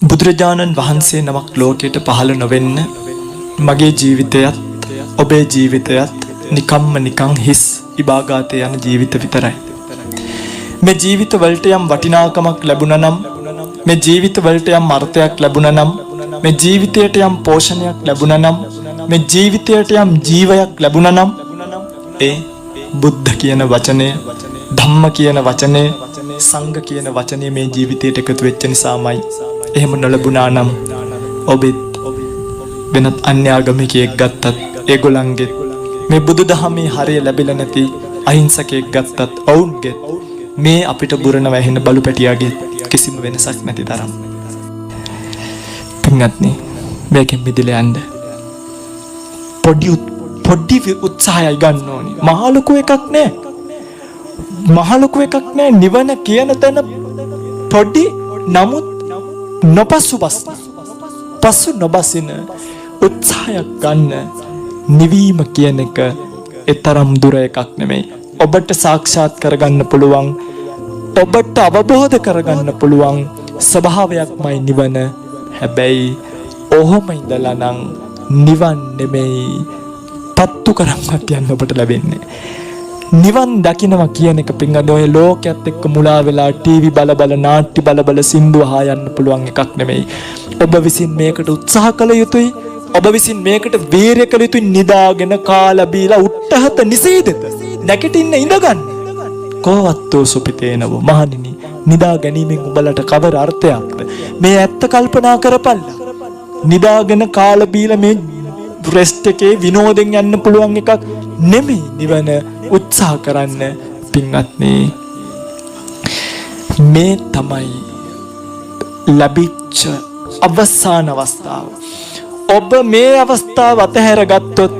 බුදුරජාණන් වහන්සේ නමක් ලෝකයට පහළ නොවෙන්න මගේ ජීවිතයත් ඔබේ ජීවිතයත් නිකන් හිස් ඉබාගාතේ යන ජීවිත විතරයි. මේ ජීවිත වලට යම් වටිනාකමක් ලැබුණා නම්, මේ ජීවිත වලට යම් අර්ථයක් ලැබුණා නම්, මේ ජීවිතයට යම් පෝෂණයක් ලැබුණා නම්, මේ ජීවිතයට යම් ජීවයක් ලැබුණා නම්, ඒ බුද්ධ කියන වචනය, ධම්ම කියන වචනය, සංඝ කියන වචනය මේ ජීවිතයට එකතු වෙච්ච නිසාමයි. එහෙම නොලැබුණා නම් ඔබෙත් වෙනත් අන්‍ය ආගමිකයෙක් ගත්තත් ඒගොල්ලන්ගේ මේ බුදුදහමේ හරිය ලැබිලා නැති අහිංසකයෙක් ගත්තත් ඔවුන්ගේ මේ අපිට බුරන වැහෙන බලු පැටියාගේ කිසිම වෙනසක් නැති තරම්. පින්වත්නි, මේකෙන් මිදලා යන්න පොඩි උත්සාහයක් ගන්න ඕනි. මහ ලොකු එකක් නෑ. නිවන කියන තැන පොඩි, නමුත් පසු නොබසින උත්සාහයක් ගන්න. නිවීම කියන එක එතරම් දුර එකක් නෙමෙයි. ඔබට සාක්ෂාත් කරගන්න පුළුවන්, ඔබට අවබෝධ කරගන්න පුළුවන් ස්වභාවයක්මයි නිවන. හැබැයි ඔහොම ඉඳලා නම් නිවන් නෙමෙයි, පත්තු කරන්වත් යන්න ඔබට ලැබෙන්නේ. නිවන් දකින්නවා කියන එක පින්වද ඔය ලෝකයේත් එක්ක මුලා වෙලා ටීවී බල නාට්‍ය බල සින්දු අහා යන්න පුළුවන් එකක් නෙමෙයි. ඔබ විසින් මේකට උත්සාහ කළ යුතුයි. ඔබ විසින් මේකට වීරිය කළ යුතුයි. නිදාගෙන කාලා බීලා උට්ටහත නිසීදෙත නැගිටින්න ඉඳගන්න. කෝවත්තෝ සුපිතේනව මහණෙනි, නිදා ගැනීමෙන් උඹලට කවර අර්ථයක්ද? මේ ඇත්ත කල්පනා කරපල්ලා. නිදාගෙන කාලා බීලා මේ රෙස්ට් එකේ විනෝදෙන් යන්න පුළුවන් එකක් නෙමෙයි නිවන. උත්සාහ කරන්න පින්වත්නි. මේ තමයි ලැබිච්ච අවසාන අවස්ථාව. ඔබ මේ අවස්ථාව අතහැර ගත්තොත්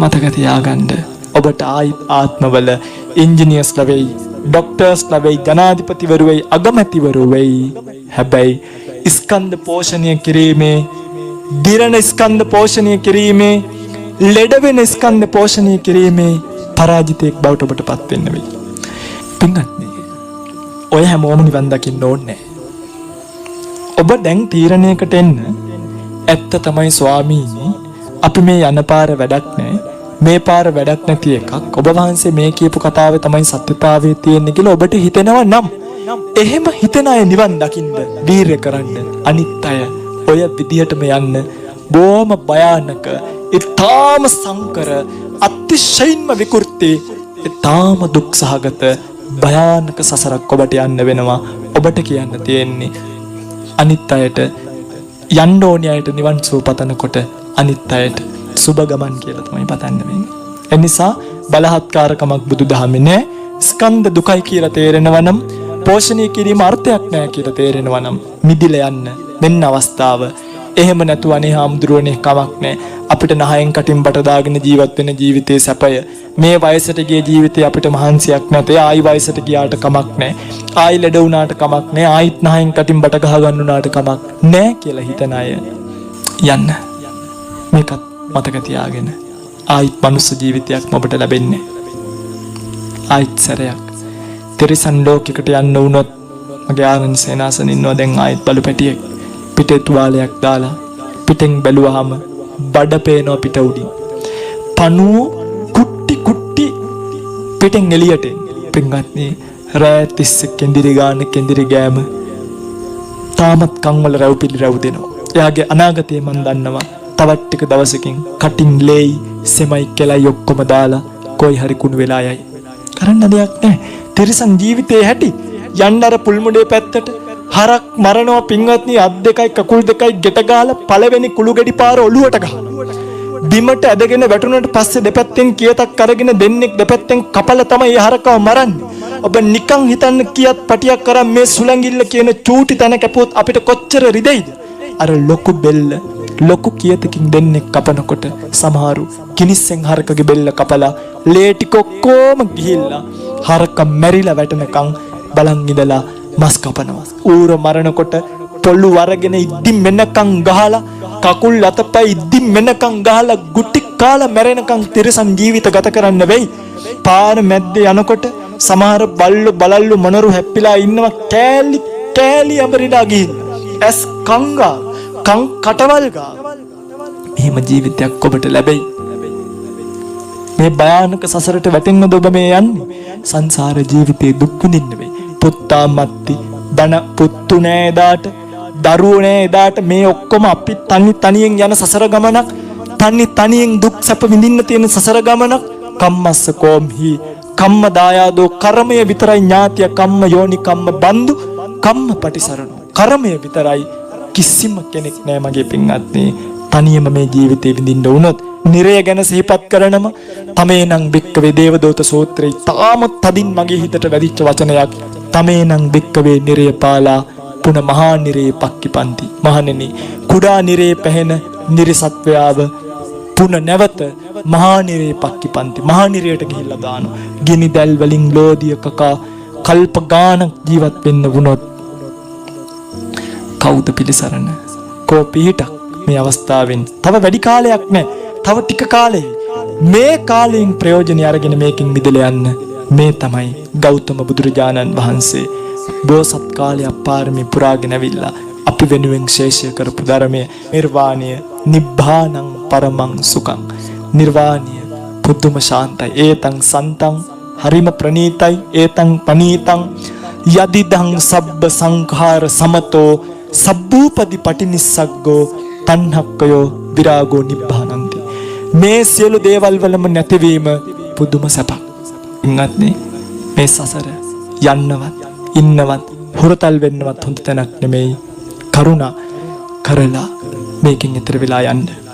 මතක තියාගන්න, ඔබට ආත්මවල ඉංජිනේර්ස්ලා වෙයි, ડોක්ටර්ස්ලා වෙයි, ජනාධිපතිවරු වෙයි, අගමැතිවරු වෙයි. හැබැයි ස්කන්ධ පෝෂණය කිරීමේ, දිරණ ස්කන්ධ පෝෂණය කිරීමේ, ලෙඩ වෙන ස්කන්ධ පෝෂණය කිරීමේ පරාජිතයෙක් බවට ඔබටපත් වෙන්න වෙයි. පින්වත්නි, ඔය හැමෝම නිවන් දකින්න ඕනේ. ඔබ දැන් තීරණයකට එන්න. ඇත්ත තමයි ස්වාමීනි, අපි මේ යන පාර වැඩක් නැහැ, මේ පාර වැඩක් නැති එකක්. ඔබ වහන්සේ මේ කියපු කතාවේ තමයි සත්‍යතාවය තියෙන්නේ කියලා ඔබට හිතෙනවා නම්, එහෙම හිතන අය නිවන් දකින්න වීර්ය කරන්න. අනිත් අය ඔය විදිහටම යන්න බොහොම භයානක, ඊටාම සංකර, අතිශයින්ම විකෘති, ඊටාම දුක් සහගත භයානක සසරක් ඔබට යන්න වෙනවා. ඔබට කියන්න තියෙන්නේ අනිත් අයට, යන්න ඕනි අයට නිවන් සුව පතනකොට අනිත් අයට සුබ ගමන් කියලා තමයි පතන්න වෙන්නේ. ඒ නිසා බලහත්කාරකමක් බුදුදහමේ නැහැ. ස්කන්ධ දුකයි කියලා තේරෙනවා නම්, පෝෂණය කිරීම අර්ථයක් නැහැ කියලා තේරෙනවා නම් මිදිලා යන්න මෙන්න අවස්ථාව. එහෙම නැතුව අනේ හාමුදුරුවනේ කමක් නැහැ, අපිට නහයෙන් කටින් බට දාගෙන ජීවත් වෙන ජීවිතයේ සැපය, මේ වයසට ගිය ජීවිතේ අපිට මහන්සියක් නැතේ, ආයි වයසට ගියාට කමක් නැහැ, ආයි ලෙඩ වුණාට කමක් නැහැ, ආයිත් නහයෙන් කටින් බට ගහ ගන්න උනාට කමක් නැහැ කියලා හිතන අය යන්න. මේකත් මතක තියාගෙන ආයිත් මනුස්ස ජීවිතයක් ඔබට ලැබෙන්නේ. ආයිත් සැරයක් තිරිසන් ලෝකයකට යන්න වුණොත්, මගේ ආනන්ද සේනාසන ඉන්නවා දැන් ආයිත් බලු පැටියෙක් පිටේ තුවාලයක් දාලා පිටෙන් බැලුවාම බඩ පේනවා පිට උඩින්. පණුව කුට්ටි පිටෙන් එළියට එන්නේ. පින්වත්නි, රෑ 30 කෙන්දිරි ගාන කෙන්දිරි ගෑම තාමත් කන් වල රැව් දෙනවා. එයාගේ අනාගතේ මන් දන්නවා. තවත් ටික දවසකින් කටින් ලේයි සෙමයි කෙලයි ඔක්කොම දාලා කොයි හරි කුණු වෙලා යයි. කරන්න දෙයක් නැහැ. තිරිසන් ජීවිතේ හැටි. යන්න අර පුල්මුඩේ පැත්තට හරක් මරනවා පින්වත්නි, අත් දෙකයි කකුල් දෙකයි ගෙට ගහලා පළවෙනි කුළු ගෙඩි පාර ඔලුවට ගහනවා. බිමට ඇදගෙන වැටුණාට පස්සේ දෙපැත්තෙන් කියතක් අරගෙන දෙන්නෙක් දෙපැත්තෙන් කපලා තමයි ඒ හරකව මරන්නේ. ඔබ නිකන් හිතන්න, කියත් පටියක් කරන් මේ සුලංගිල්ල කියන චූටි තැන කැපුවොත් අපිට කොච්චර රිදෙයිද? අර ලොකු බෙල්ල, ලොකු කියතකින් දෙන්නෙක් කපනකොට සමහරු කිනිස්සෙන් හරකගේ බෙල්ල කපලා ලේ ටික ඔක්කොම ගිහිල්ලා හරක මැරිලා වැටෙනකන් බලන් ඉඳලා මස් කපනවා. ඌර මරනකොට පොළු වරගෙන ඉද්දින් මෙන්නකන් ගහලා, කකුල් අතපය ඉද්දින් මෙන්නකන් ගහලා ගුටි කාලා මැරෙනකන් තිරසන් ජීවිත ගත කරන්න වෙයි. පාර මැද්දේ යනකොට සමහර බල්ලු බලල්ලු මොනරු හැප්පිලා ඉන්නවා, කෑලි අඹරිලා ගිහින් ඇස් කංගා කං කටවල් ගා මෙහෙම ජීවිතයක් ඔබට ලැබෙයි. මේ භයානක සසරට වැටෙන්නද ඔබ මේ යන්නේ? සංසාර ජීවිතේ දුක් විඳින්න වෙයි. පුත්තා මත්ති ධන පුත්තු නෑ එදාට දරුවෝ නෑ එදාට මේ ඔක්කොම අපි තනියෙන් යන සසර ගමනක්. තනියෙන් දුක් සැප විඳින්න තියෙන සසර ගමනක්. කම්මස්ස කෝම්හි කම්ම දායාදෝ කර්මය විතරයි ඥාතිය කම්ම යෝනි කම්ම බන්දු කම්ම පටිසරණෝ. කර්මය විතරයි කිසිම කෙනෙක් නෑ මගේ පින්වත්නි. තනියම මේ ජීවිතේ විඳින්න වුණොත් නිරය ගැන සිහිපත් කරනම තමේනං භික්කවේ දේවදූත සූත්‍රයේ තාමත් තදින් මගේ හිතට වැදිච්ච වචනයක්. තමේනං භික්කවේ නිරය පාලා පුන මහා නිරේ පක්කිපන්ති. මහණෙනි කුඩා නිරේ පැහෙන නිරිසත්වයාව පුන නැවත මහා නිරේ පක්කිපන්ති. මහා නිරයට ගිහිල්ලා දානවා. ගිනි දැල් වලින් ලෝදිය කකා කල්ප ගානක් ජීවත් වෙන්න වුණොත් කවුද පිළිසරණ? කෝ පිහිටක් මේ අවස්ථාවෙන්? තව වැඩි කාලයක් නැහැ. තව ටික කාලෙයි. මේ කාලයෙන් ප්‍රයෝජන අරගෙන මේකෙන් මිදලා යන්න. මේ තමයි ගෞතම බුදුරජාණන් වහන්සේ බෝසත් කාලයක් පාරමී පුරාගෙන ඇවිල්ලා අපි වෙනුවෙන් ශේෂය කරපු ධර්මය. නිර්වාණය නිබ්බානං පරමං සුඛං. නිර්වාණය පුදුම ශාන්තයි. ඒතං සන්තං හරිම ප්‍රණීතයි. ඒතං පනීතං යදිදං සබ්බ සංඛාර සමතෝ සබ්බූපදි පටිනිස්සග්ගෝ තණ්හක්කයෝ විරාගෝ නිබ්බානන්ති. මේ සියලු දේවල් වලම නැතිවීම පුදුම සැපක්. ඉන්නත්නේ මේ සසර යන්නවත් ඉන්නවත් හොරතල් වෙන්නවත් හොඳ තැනක් නෙමෙයි. කරුණා කරලා මේකෙන් ඈතර වෙලා යන්න.